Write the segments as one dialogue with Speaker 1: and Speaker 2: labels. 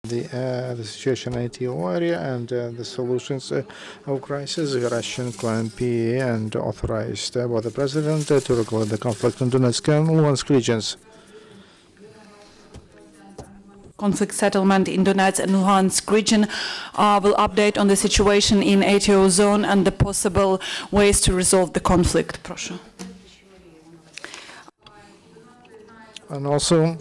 Speaker 1: the situation in ATO area and the solutions of crisis. Gerashchenko MP and authorized by the President to regulate the conflict in Donetsk and Luhansk regions.
Speaker 2: Conflict settlement in Donetsk and Luhansk region will update on the situation in ATO zone and the possible ways to resolve the conflict. Proszę.
Speaker 1: And also,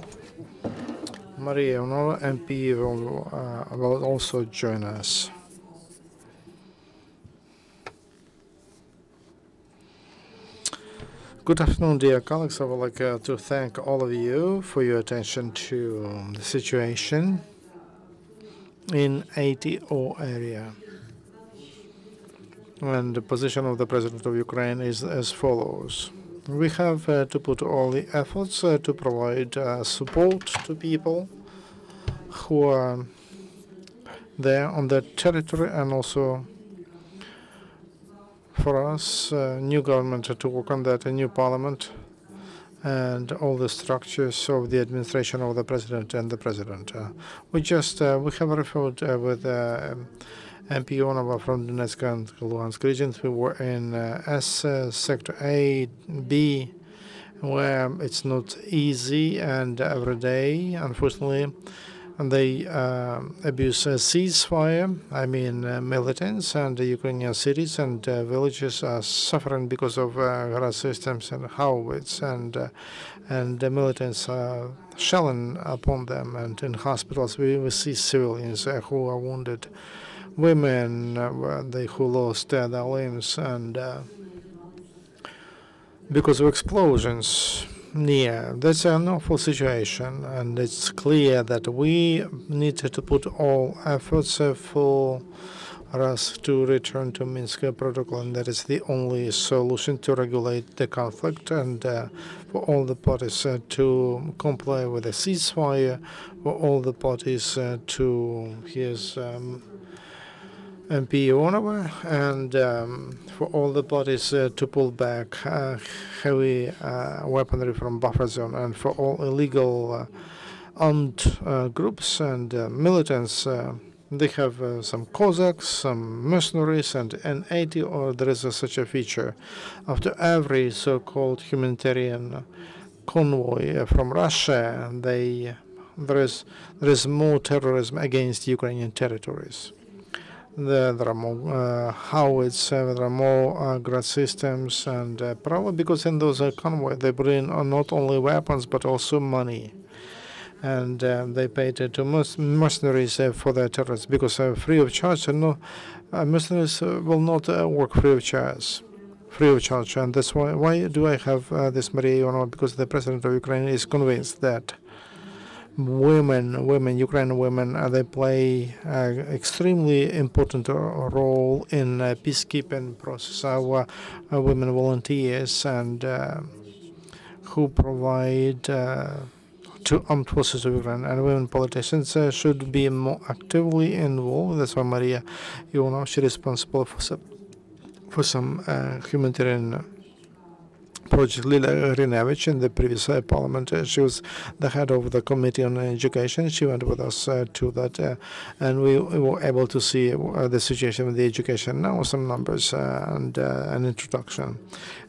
Speaker 1: Maria Ionova, MP, will also join us. Good afternoon, dear colleagues. I would like to thank all of you for your attention to the situation in ATO area. And the position of the President of Ukraine is as follows. We have to put all the efforts to provide support to people who are there on the territory, and also for us, new government to work on that, a new parliament, and all the structures of the administration of the President and the President. We have referred with MP Ionova from Donetsk and Luhansk regions. We were in S sector A, B, where it's not easy, and every day, unfortunately, they abuse ceasefire. I mean, militants and Ukrainian cities and villages are suffering because of harass systems and howitz, and the militants are shelling upon them. And in hospitals, we see civilians who are wounded, women who lost their limbs, and because of explosions near. That's an awful situation, and it's clear that we need to put all efforts for us to return to Minsk protocol, and that is the only solution to regulate the conflict, and for all the parties to comply with the ceasefire, for all the parties to here's MP Ionova, and for all the parties to pull back heavy weaponry from buffer zone, and for all illegal armed groups and militants. They have some Cossacks, some mercenaries, and in ATO there is such a feature. After every so-called humanitarian convoy from Russia, there is more terrorism against Ukrainian territories. There are more howitz, there are more ground systems, and probably because in those convoys they bring not only weapons but also money. And they paid to mercenaries for their terrorists, because free of charge, mercenaries will not work free of charge. And that's why do I have this Maria Ionova? Because the President of Ukraine is convinced that Ukrainian women, they play an extremely important role in peacekeeping process. Our women volunteers and who provide to armed forces of Ukraine, and women politicians should be more actively involved. That's why Maria Ionova, she's responsible for some humanitarian project. Iryna in the previous parliament, she was the head of the committee on education. She went with us to that, and we were able to see the situation with the education. Now some numbers and an introduction,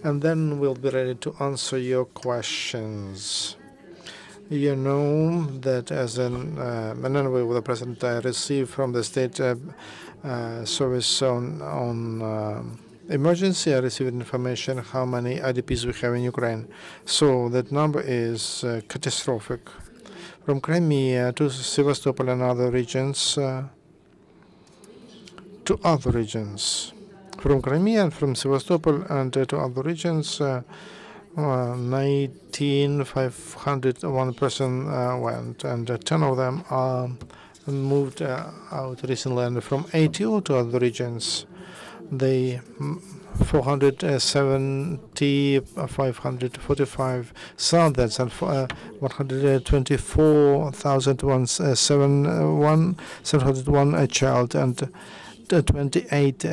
Speaker 1: and then we'll be ready to answer your questions. You know that as an envoy with the President, I received from the State Service on emergency, I received information how many IDPs we have in Ukraine. So that number is catastrophic. From Crimea to Sevastopol and other regions, to other regions. From Crimea and from Sevastopol and to other regions, 19,501 person went, and 10 of them are moved out recently. And from ATO to other regions, they 470, 545 Southerners and 124,701 a child, and 98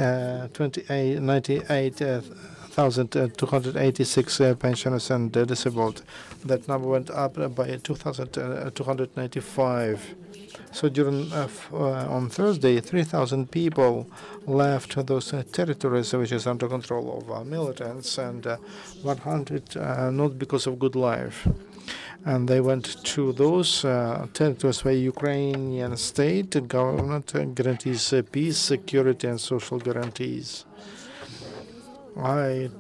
Speaker 1: 1,286 pensioners and disabled. That number went up by 2,295. So on Thursday, 3,000 people left those territories which is under control of militants, and 100 not because of good life. And they went to those territories where Ukrainian state government guarantees peace, security, and social guarantees. I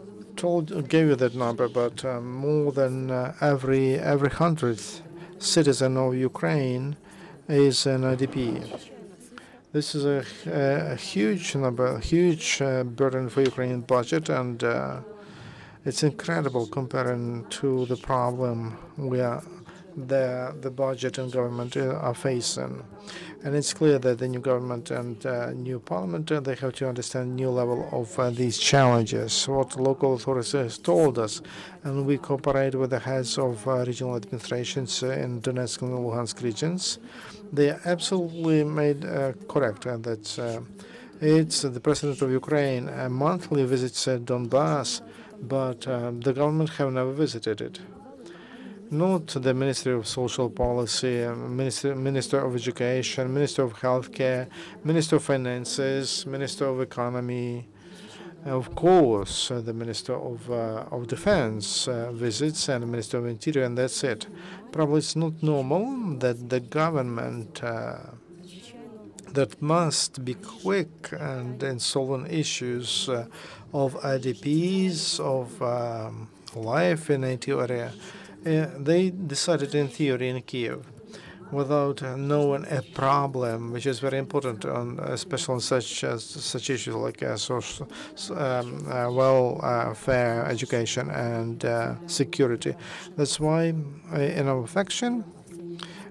Speaker 1: gave you that number, but more than every 100th citizen of Ukraine is an IDP. This is a huge number, huge burden for Ukrainian budget, and it's incredible comparing to the problem the budget and government are facing. And it's clear that the new government and new parliament, they have to understand new level of these challenges, what local authorities told us. And we cooperate with the heads of regional administrations in Donetsk and Luhansk regions. They are absolutely made correct that it's the president of Ukraine monthly visits Donbass, but the government have never visited it. Not the Ministry of Social Policy, Minister of Education, Minister of Healthcare, Minister of Finances, Minister of Economy, of course, the Minister of Defense visits, and the Minister of Interior, and that's it. Probably it's not normal that the government that must be quick and in solving issues of IDPs, of life in ATO area. They decided in theory in Kiev without knowing a problem, which is very important, especially on such issues like social, welfare, education, and security. That's why in our faction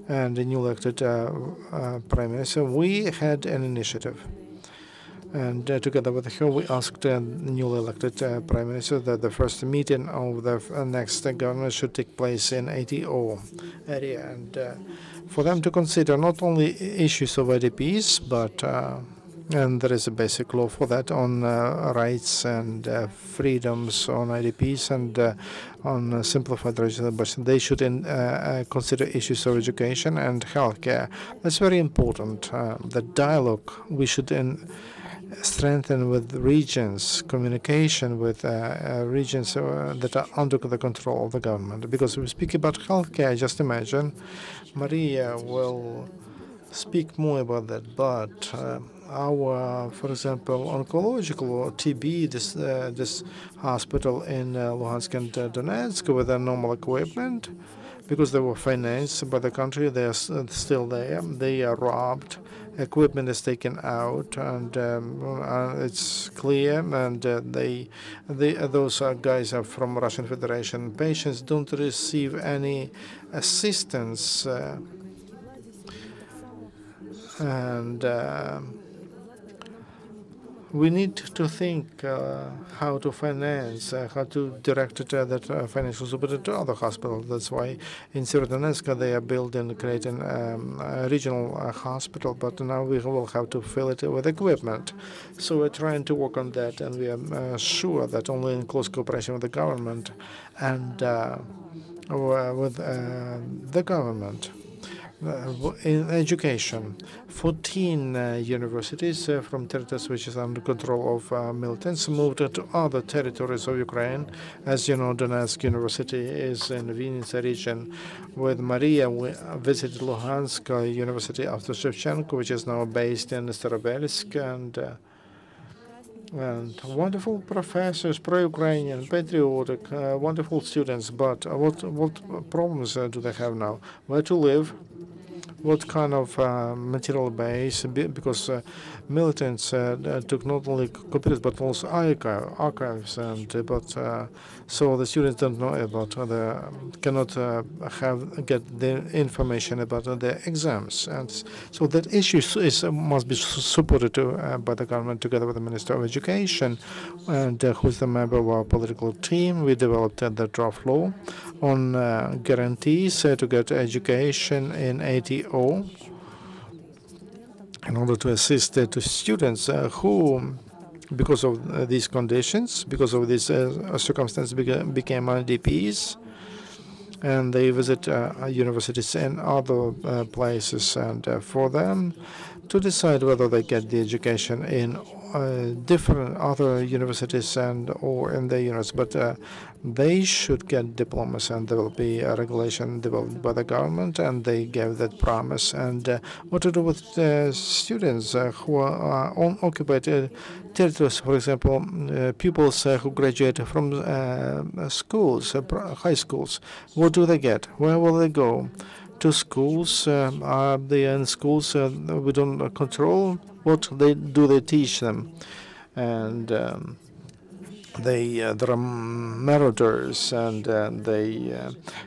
Speaker 1: and the new elected prime minister, we had an initiative. And together with her, we asked the newly elected prime minister that the first meeting of the next government should take place in ATO area, and for them to consider not only issues of IDPs, but and there is a basic law for that on rights and freedoms on IDPs and on simplified registration. They should consider issues of education and healthcare. That's very important. The dialogue we should strengthen with regions, communication with regions that are under the control of the government. Because we speak about healthcare, just imagine, Maria will speak more about that, but our, for example, oncological or TB, this hospital in Luhansk and Donetsk with a normal equipment, because they were financed by the country, they are still there. They are robbed. Equipment is taken out, and it's clear. And those guys are from Russian Federation. Patients don't receive any assistance, and we need to think how to finance, how to direct that financial support to other hospitals. That's why in Severodonetsk they are building, creating a regional hospital, but now we will have to fill it with equipment. So we're trying to work on that, and we are sure that only in close cooperation with the government and with the government. In education, 14 universities from territories which is under control of militants moved to other territories of Ukraine. As you know, Donetsk University is in the Vinnytsia region. With Maria, we visited Luhansk University after Shevchenko, which is now based in Starobelsk, and wonderful professors, pro-Ukrainian, patriotic, wonderful students. But what problems do they have now? Where to live? What kind of material base? Because militants took not only computers but also archives, and so the students don't know about cannot get the information about their exams, and so that issue must be supported by the government together with the Minister of Education, and who is the member of our political team. We developed the draft law on guarantees to get education in ATO in order to assist to students who because of these conditions, because of these circumstances, became IDPs, and they visit universities in other places, and for them to decide whether they get the education in different other universities and or in the units, but they should get diplomas, and there will be a regulation developed by the government, and they gave that promise. And what to do with students who are on occupied territories, for example, pupils who graduate from schools, high schools, what do they get? Where will they go? To schools? Are they in schools we don't control? What do they teach them? And there are marauders, and they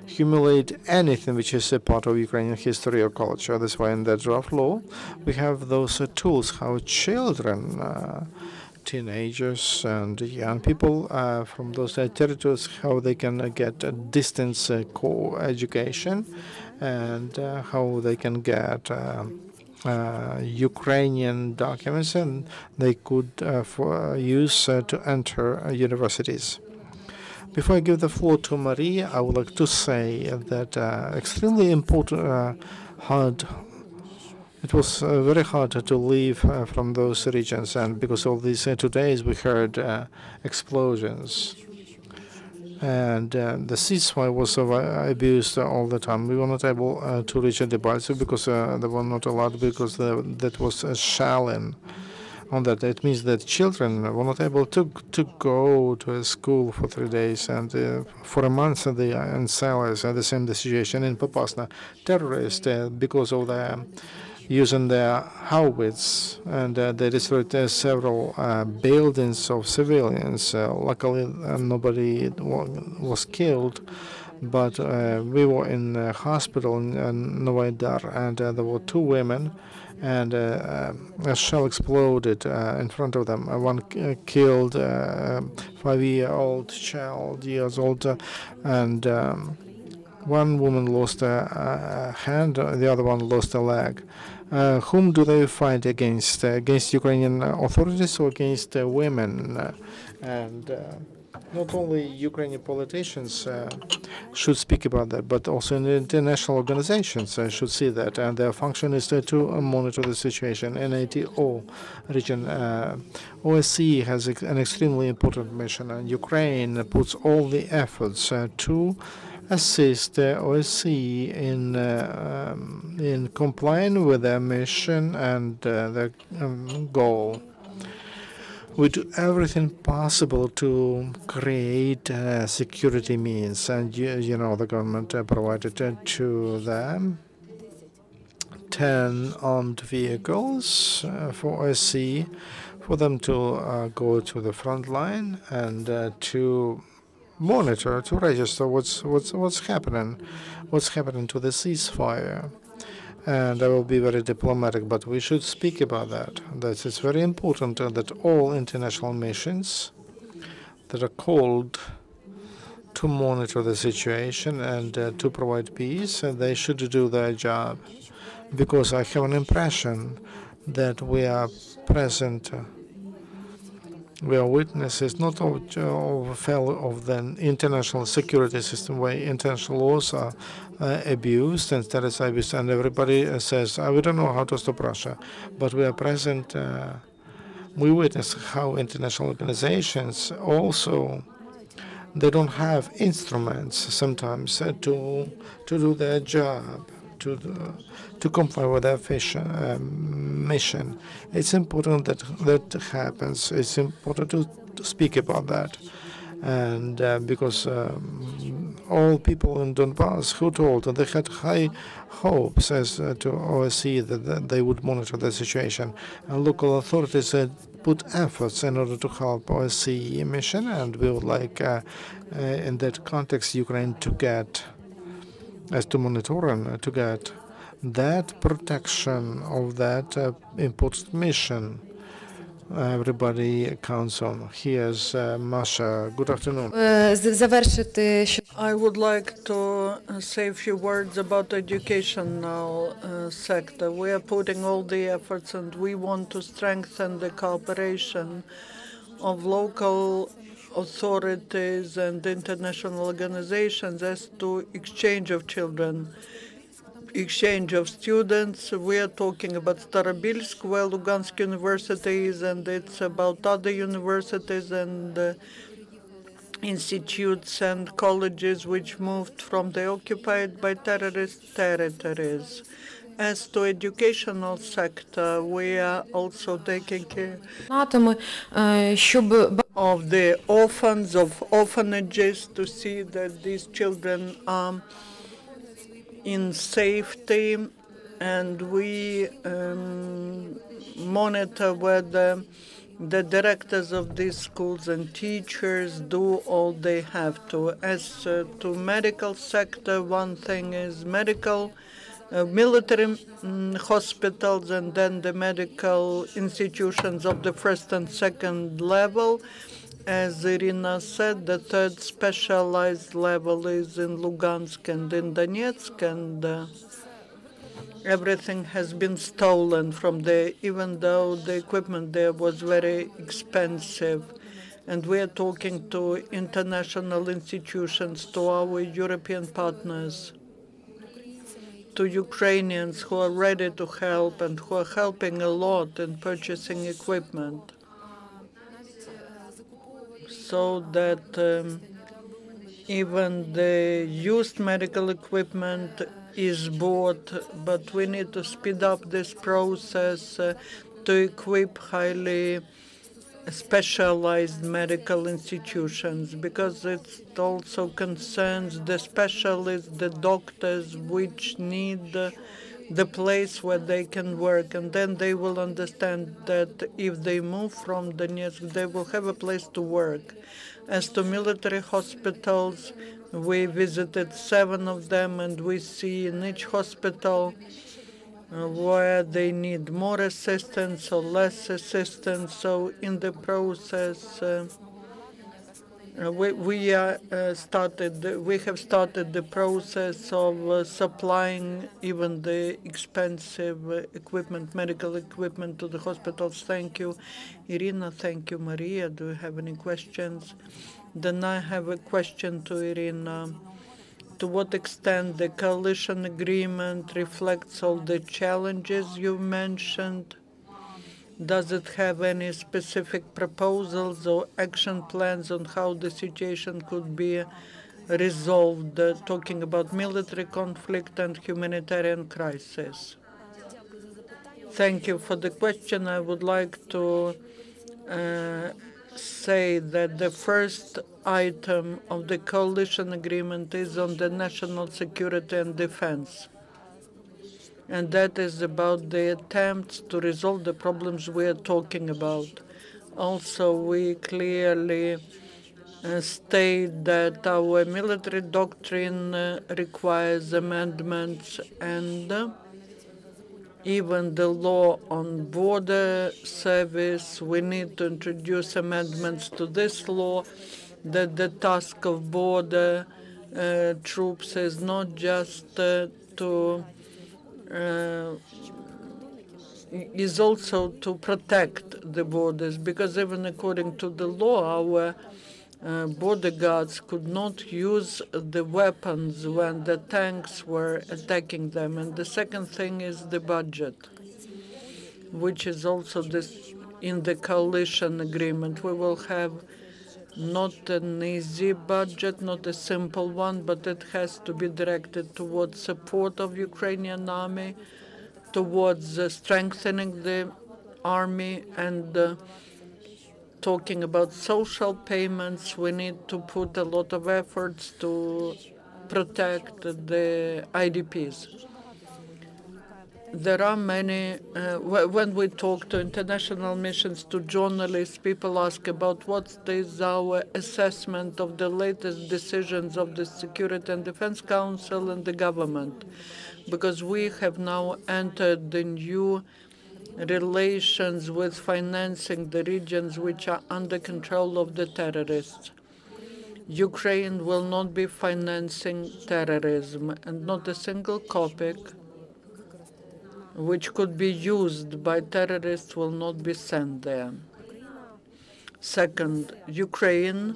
Speaker 1: humiliate anything which is a part of Ukrainian history or culture. That's why in the draft law we have those tools how children, teenagers and young people from those territories, how they can get a distance co-education, and how they can get Ukrainian documents, and they could use to enter universities. Before I give the floor to Maria, I would like to say that extremely important, it was very hard to leave from those regions, and because of these 2 days we heard explosions. And the ceasefire was abused all the time. We were not able to reach a Debaltseve because they were not allowed, because that was shelling on that. It means that children were not able to go to a school for 3 days, and for a month they are in cellars. The same situation in Popasna. Terrorists, because of the using their howitz, and they destroyed several buildings of civilians. Luckily, nobody was killed, but we were in a hospital in Novy Dar, and there were 2 women, and a shell exploded in front of them. One killed a 5-year-old child, and one woman lost a hand, the other one lost a leg. Whom do they fight against? Against Ukrainian authorities or against women? And not only Ukrainian politicians should speak about that, but also international organizations should see that. And their function is to monitor the situation. In ATO region, OSCE has an extremely important mission, and Ukraine puts all the efforts to assist OSCE in complying with their mission and their goal. We do everything possible to create security means, and you know the government provided to them 10 armed vehicles for OSCE, for them to go to the front line and to monitor, to register what's happening to the ceasefire. And I will be very diplomatic, but we should speak about that. That it's very important that all international missions that are called to monitor the situation and to provide peace, they should do their job. Because I have an impression that we are present. We are witnesses not of a failure of the international security system, where international laws are abused and status abused, and everybody says, we don't know how to stop Russia. But we are present. We witness how international organizations also, they don't have instruments sometimes to do their job, to comply with their mission. It's important that that happens. It's important to speak about that. And because all people in Donbass who told that they had high hopes as to OSCE that they would monitor the situation, and local authorities put efforts in order to help OSCE mission, and we would like in that context Ukraine to get, as to monitoring, to get that protection of that important mission. Everybody counts on. Here's Masha. Good afternoon.
Speaker 3: I would like to say a few words about the educational sector. We are putting all the efforts, and we want to strengthen the cooperation of local authorities and international organizations as to exchange of children, exchange of students. We are talking about Starobilsk, where Lugansk University is, and it's about other universities and institutes and colleges which moved from the occupied by terrorist territories. As to educational sector, we are also taking care of the orphans, of orphanages, to see that these children are in safety, and we monitor whether the directors of these schools and teachers do all they have to. As to medical sector, one thing is military hospitals, and then the medical institutions of the first and second level. As Iryna said, the third specialized level is in Lugansk and in Donetsk, and everything has been stolen from there, even though the equipment there was very expensive. And we are talking to international institutions, to our European partners, to Ukrainians who are ready to help and who are helping a lot in purchasing equipment, so that even the used medical equipment is bought, but we need to speed up this process to equip highly specialized medical institutions, because it also concerns the specialists, the doctors, which need the place where they can work, and then they will understand that if they move from Donetsk, they will have a place to work. As to military hospitals, we visited 7 of them, and we see in each hospital where they need more assistance or less assistance. So in the process, we have started the process of supplying even the expensive equipment, medical equipment, to the hospitals. Thank you, Iryna. Thank you, Maria. Do you have any questions? Then I have a question to Iryna. To what extent the coalition agreement reflects all the challenges you mentioned? Does it have any specific proposals or action plans on how the situation could be resolved, talking about military conflict and humanitarian crisis? Thank you for the question. I would like to say that the first item of the coalition agreement is on the national security and defense. And that is about the attempts to resolve the problems we are talking about. Also, we clearly state that our military doctrine requires amendments, and even the law on border service, we need to introduce amendments to this law, that the task of border troops is not just is also to protect the borders, because even according to the law, our border guards could not use the weapons when the tanks were attacking them. And the second thing is the budget, which is also this in the coalition agreement. We will have not an easy budget, not a simple one, but it has to be directed towards support of Ukrainian army, towards strengthening the army, and talking about social payments. We need to put a lot of efforts to protect the IDPs. There are many, when we talk to international missions, to journalists, people ask about what is our assessment of the latest decisions of the Security and Defense Council and the government, because we have now entered the new relations with financing the regions which are under control of the terrorists. Ukraine will not be financing terrorism, and not a single kopeck which could be used by terrorists will not be sent there. Second, Ukraine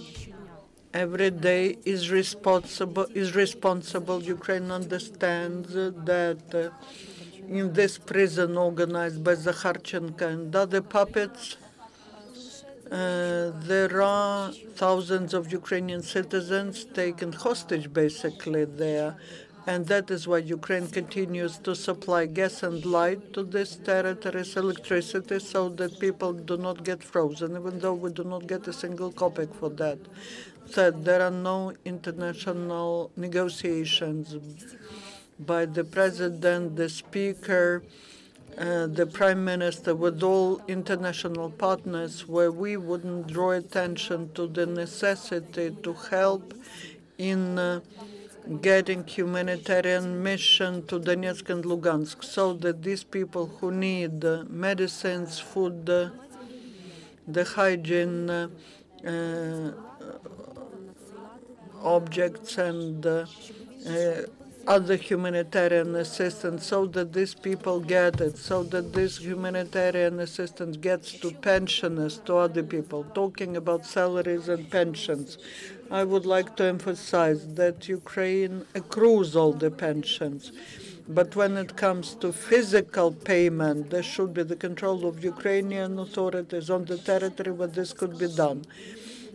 Speaker 3: every day is responsible. Ukraine understands that in this prison organized by Zakharchenko and other puppets, there are thousands of Ukrainian citizens taken hostage, basically, there. And that is why Ukraine continues to supply gas and light to these territories, electricity, so that people do not get frozen, even though we do not get a single kopeck for that. Third, there are no international negotiations by the president, the speaker, the prime minister, with all international partners, where we wouldn't draw attention to the necessity to help in getting humanitarian mission to Donetsk and Luhansk, so that these people who need medicines, food, the hygiene objects, and other humanitarian assistance, so that these people get it, so that this humanitarian assistance gets to pensioners, to other people. Talking about salaries and pensions, I would like to emphasize that Ukraine accrues all the pensions. But when it comes to physical payment, there should be the control of Ukrainian authorities on the territory where this could be done.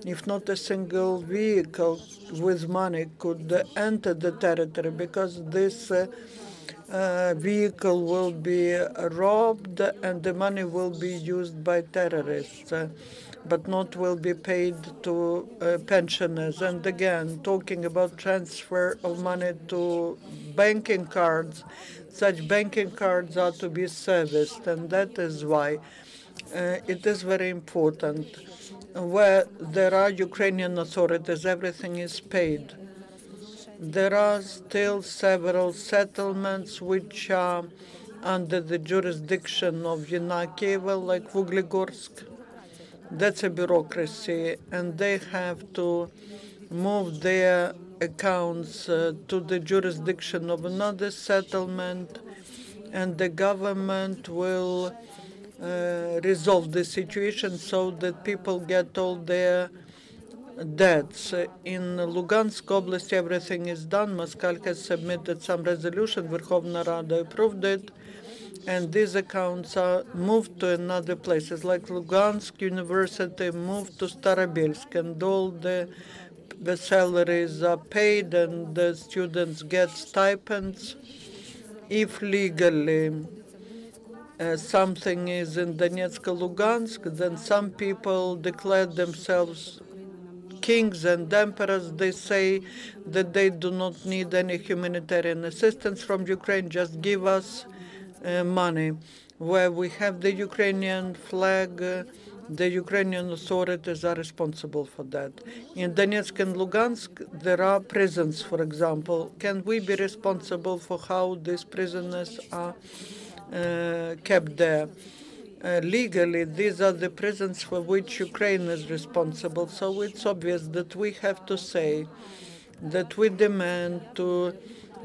Speaker 3: If not a single vehicle with money could enter the territory, because this vehicle will be robbed and the money will be used by terrorists, but not will be paid to pensioners. And again, talking about transfer of money to banking cards, such banking cards are to be serviced, and that is why it is very important. Where there are Ukrainian authorities, everything is paid. There are still several settlements which are under the jurisdiction of Yanakiva, like Vuglegorsk. That's a bureaucracy, and they have to move their accounts to the jurisdiction of another settlement, and the government will resolve the situation so that people get all their debts. In Lugansk Oblast, everything is done. Moskal has submitted some resolution. Verkhovna Rada approved it, and these accounts are moved to another places, like Lugansk University moved to Starobelsk, and all the salaries are paid, and the students get stipends. If legally something is in Donetsk and Lugansk, then some people declare themselves kings and emperors. They say that they do not need any humanitarian assistance from Ukraine, just give us money. Where we have the Ukrainian flag, the Ukrainian authorities are responsible for that. In Donetsk and Lugansk, there are prisons, for example. Can we be responsible for how these prisoners are kept there? Legally, these are the prisons for which Ukraine is responsible. So it's obvious that we have to say that we demand to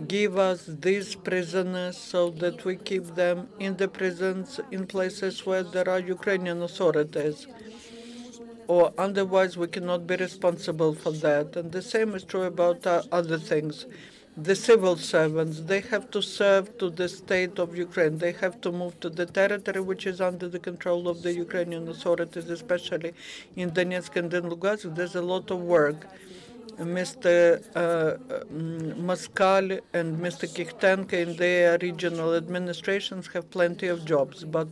Speaker 3: give us these prisoners so that we keep them in the prisons in places where there are Ukrainian authorities, or otherwise we cannot be responsible for that. And the same is true about other things. The civil servants, they have to serve to the state of Ukraine. They have to move to the territory which is under the control of the Ukrainian authorities, especially in Donetsk and in Lugansk. There's a lot of work. Mr. Moskal and Mr. Kikhtenko in their regional administrations have plenty of jobs, but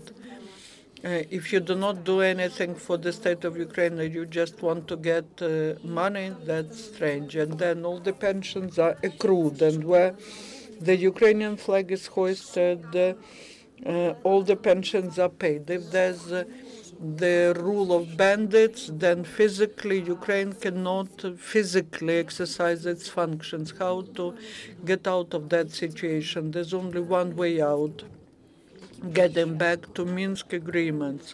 Speaker 3: if you do not do anything for the state of Ukraine, you just want to get money, that's strange. And then all the pensions are accrued, and where the Ukrainian flag is hoisted, all the pensions are paid. If there's the rule of bandits, then physically Ukraine cannot physically exercise its functions. How to get out of that situation? There's only one way out: getting back to Minsk agreements,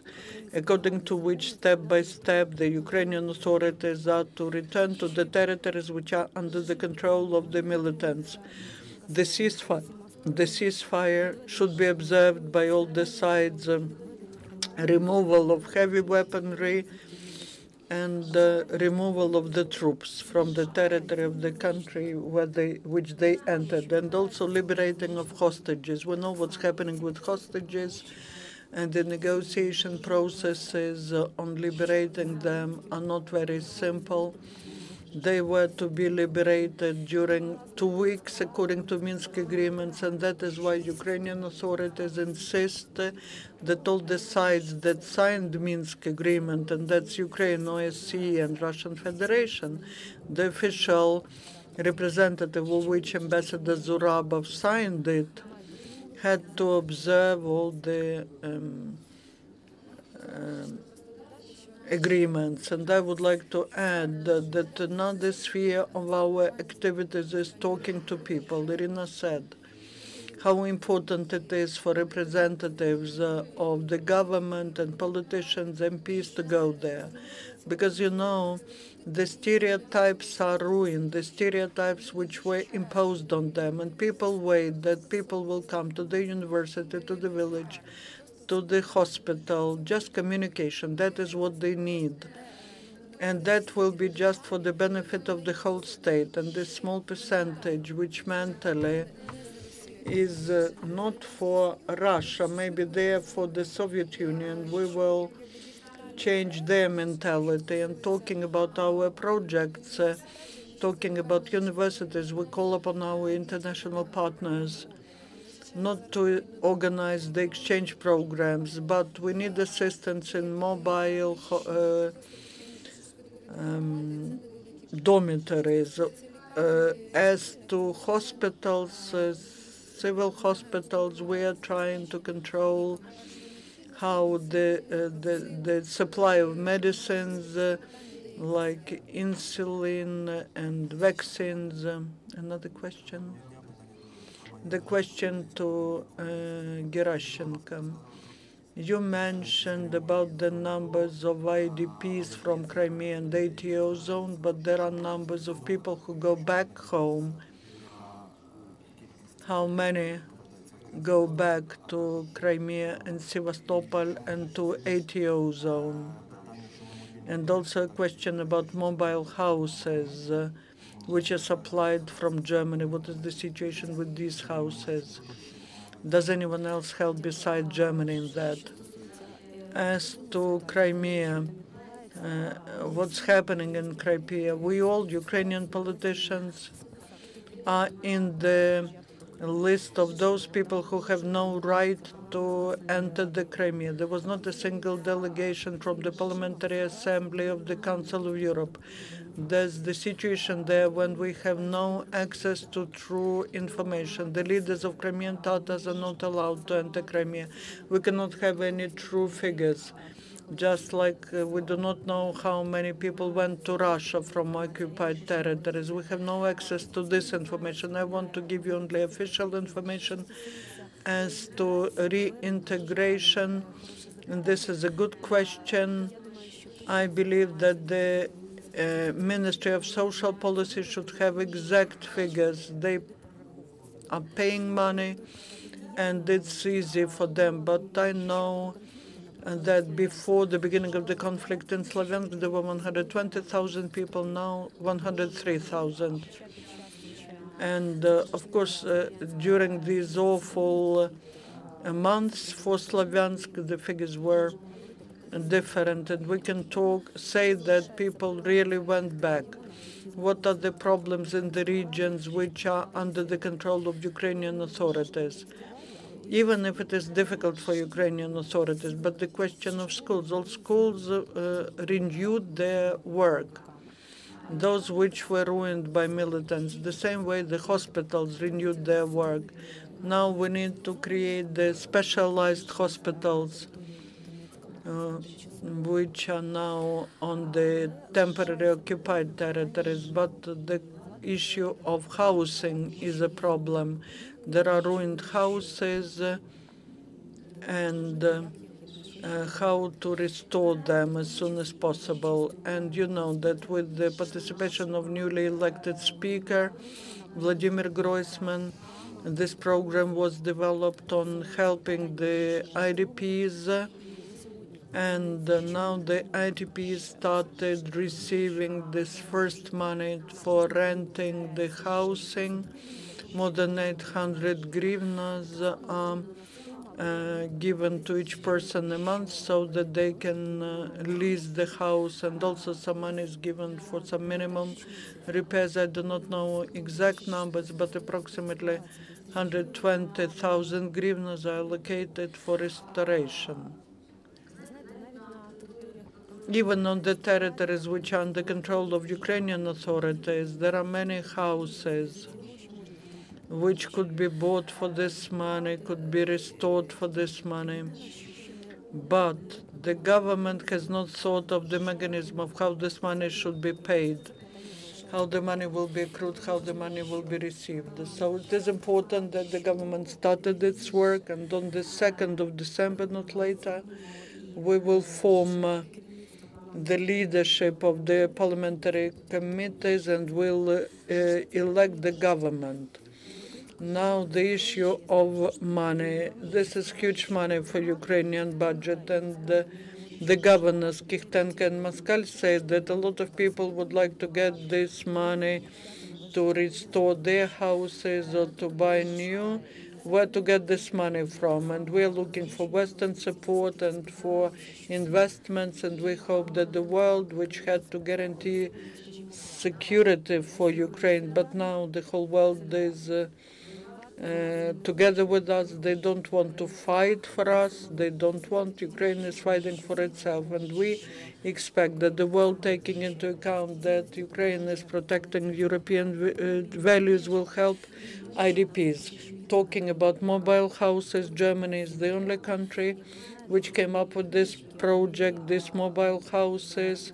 Speaker 3: according to which step by step the Ukrainian authorities are to return to the territories which are under the control of the militants. The ceasefire should be observed by all the sides, removal of heavy weaponry, and the removal of the troops from the territory of the country which they entered, and also liberating of hostages. We know what's happening with hostages, and the negotiation processes on liberating them are not very simple. They were to be liberated during 2 weeks according to Minsk agreements, and that is why Ukrainian authorities insist that all the sides that signed Minsk agreement, and that's Ukraine, OSCE, and Russian Federation, the official representative of which Ambassador Zurabov signed it, had to observe all the agreements. And I would like to add that another sphere of our activities is talking to people. Iryna said how important it is for representatives of the government and politicians, MPs, to go there. Because, you know, the stereotypes are ruined, the stereotypes which were imposed on them, and people wait that people will come to the university, to the village, to the hospital, just communication. That is what they need. And that will be just for the benefit of the whole state. And this small percentage, which mentally is not for Russia, maybe there for the Soviet Union, we will change their mentality. And talking about our projects, talking about universities, we call upon our international partners not to organize the exchange programs, but we need assistance in mobile dormitories. As to hospitals, civil hospitals, we are trying to control how the supply of medicines like insulin and vaccines. Another question? The question to Gerashchenko. You mentioned about the numbers of IDPs from Crimea and ATO zone, but there are numbers of people who go back home. How many go back to Crimea and Sevastopol and to ATO zone? And also a question about mobile houses which are supplied from Germany. What is the situation with these houses? Does anyone else help beside Germany in that? As to Crimea, what's happening in Crimea? We all, Ukrainian politicians, are in the list of those people who have no right to enter the Crimea. There was not a single delegation from the Parliamentary Assembly of the Council of Europe. There's the situation there when we have no access to true information. The leaders of Crimean Tatars are not allowed to enter Crimea. We cannot have any true figures. Just like we do not know how many people went to Russia from occupied territories. We have no access to this information. I want to give you only official information as to reintegration. And this is a good question. I believe that the Ministry of Social Policy should have exact figures. They are paying money, and it's easy for them. But I know that before the beginning of the conflict in Slavyansk, there were 120,000 people, now 103,000. And of course, during these awful months for Slavyansk, the figures were different, and we can say that people really went back. What are the problems in the regions which are under the control of Ukrainian authorities? Even if it is difficult for Ukrainian authorities, but the question of schools, all schools renewed their work, those which were ruined by militants, the same way the hospitals renewed their work. Now we need to create the specialized hospitals which are now on the temporary occupied territories, but the issue of housing is a problem. There are ruined houses, and how to restore them as soon as possible. And you know that with the participation of newly elected Speaker, Vladimir Groisman, this program was developed on helping the IDPs And now the ITP started receiving this first money for renting the housing. More than 800 hryvnias given to each person a month so that they can lease the house, and also some money is given for some minimum repairs. I do not know exact numbers, but approximately 120,000 hryvnias are allocated for restoration. Even on the territories which are under control of Ukrainian authorities, there are many houses which could be bought for this money, could be restored for this money. But the government has not thought of the mechanism of how this money should be paid, how the money will be accrued, how the money will be received. So it is important that the government started its work, and on the 2nd of December, not later, we will form the leadership of the parliamentary committees and will elect the government. Now the issue of money. This is huge money for Ukrainian budget, and the governors, Kikhtenko and Moskal, said that a lot of people would like to get this money to restore their houses or to buy new. Where to get this money from? And we are looking for Western support and for investments, and we hope that the world, which had to guarantee security for Ukraine, but now the whole world is together with us. They don't want to fight for us. They don't want. Ukraine is fighting for itself, and we expect that the world, taking into account that Ukraine is protecting European values, will help IDPs. Talking about mobile houses, Germany is the only country which came up with this project. These mobile houses,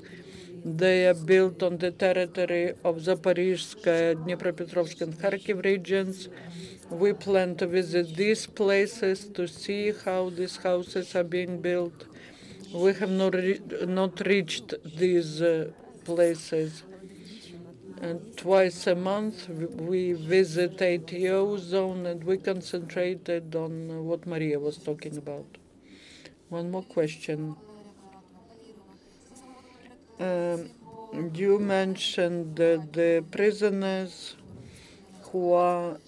Speaker 3: they are built on the territory of Zaporizhzhia, Dnipropetrovsk, and Kharkiv regions. We plan to visit these places to see how these houses are being built. We have not reached these places. And twice a month we visit ATO zone, and we concentrated on what Maria was talking about. One more question. You mentioned that the prisoners who are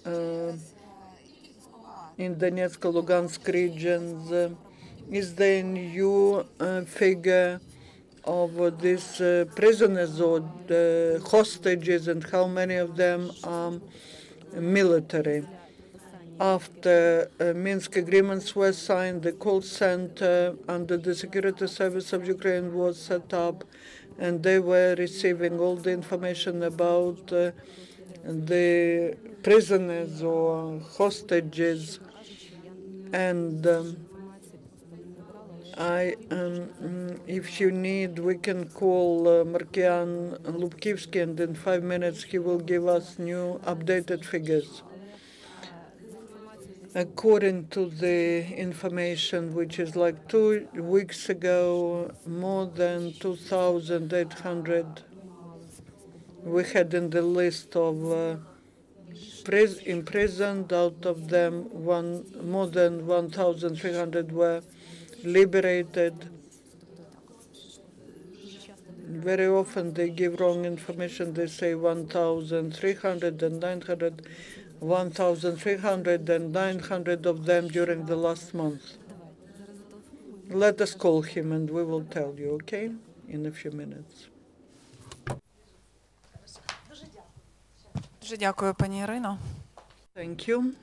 Speaker 3: in Donetsk and Luhansk regions. Is there a new figure of these prisoners or the hostages, and how many of them are military? After Minsk agreements were signed, the call center under the Security Service of Ukraine was set up, and they were receiving all the information about the prisoners or hostages. And if you need, we can call Markian Lubkivsky, and in 5 minutes he will give us new updated figures. According to the information, which is like 2 weeks ago, more than 2,800 we had in the list of imprisoned. Out of them, more than 1,300 were liberated. Very often they give wrong information. They say 1,300 and 900. 1,300 and 900 of them during the last month. Let us call him and we will tell you, okay, in a few minutes.
Speaker 2: Дуже дякую, пані Ірино.
Speaker 3: Thank you.